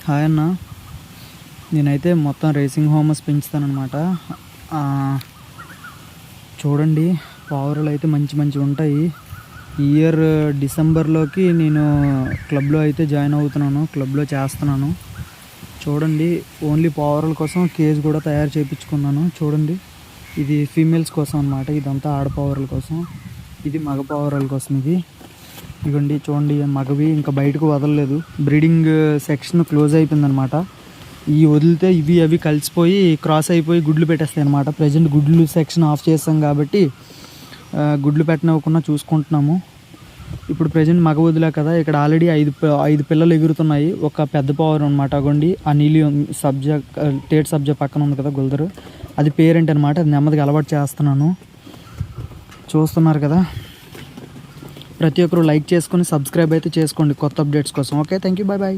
Hi అన్న, నేనైతే మొత్తం రేసింగ్ హోమస్ పెంచుతానమాట. చూడండి, పావురాలు అయితే మంచి మంచి ఉంటాయి. ఈ ఇయర్ డిసెంబర్లోకి నేను క్లబ్లో అయితే జాయిన్ అవుతున్నాను, క్లబ్లో చేస్తున్నాను. చూడండి, ఓన్లీ పావురాల కోసం కేజ్ కూడా తయారు చేయించుకున్నాను. చూడండి, ఇది ఫీమేల్స్ కోసం అనమాట. ఇదంతా ఆడపావురాల కోసం, ఇది మగ పావురాల కోసం. ఇదిగోండి, చూడండి, మగవి ఇంకా బయటకు వదలలేదు. బ్రీడింగ్ సెక్షన్ క్లోజ్ అయిపోయిందనమాట. ఈ వదిలితే ఇవి అవి కలిసిపోయి క్రాస్ అయిపోయి గుడ్లు పెట్టేస్తాయి అనమాట. ప్రజెంట్ గుడ్లు సెక్షన్ ఆఫ్ చేస్తాం కాబట్టి గుడ్లు పెట్టనివ్వకుండా చూసుకుంటున్నాము. ఇప్పుడు ప్రజెంట్ మగ వదిలే కదా, ఇక్కడ ఆల్రెడీ ఐదు పిల్లలు ఎగురుతున్నాయి. ఒక పెద్ద పావురం అనమాట. అగోండి, ఆ నీలి టేట్ సబ్జా పక్కన ఉంది కదా గుల్దరు, అది పేరెంట్ అనమాట. అది నెమ్మదిగా అలవాటు చేస్తున్నాను. చూస్తున్నారు కదా, ప్రతి ఒక్కరు లైక్ చేసుకొని సబ్స్క్రైబ్ అయితే చేసుకోండి కొత్త అప్డేట్స్ కోసం. Okay, thank you, bye bye.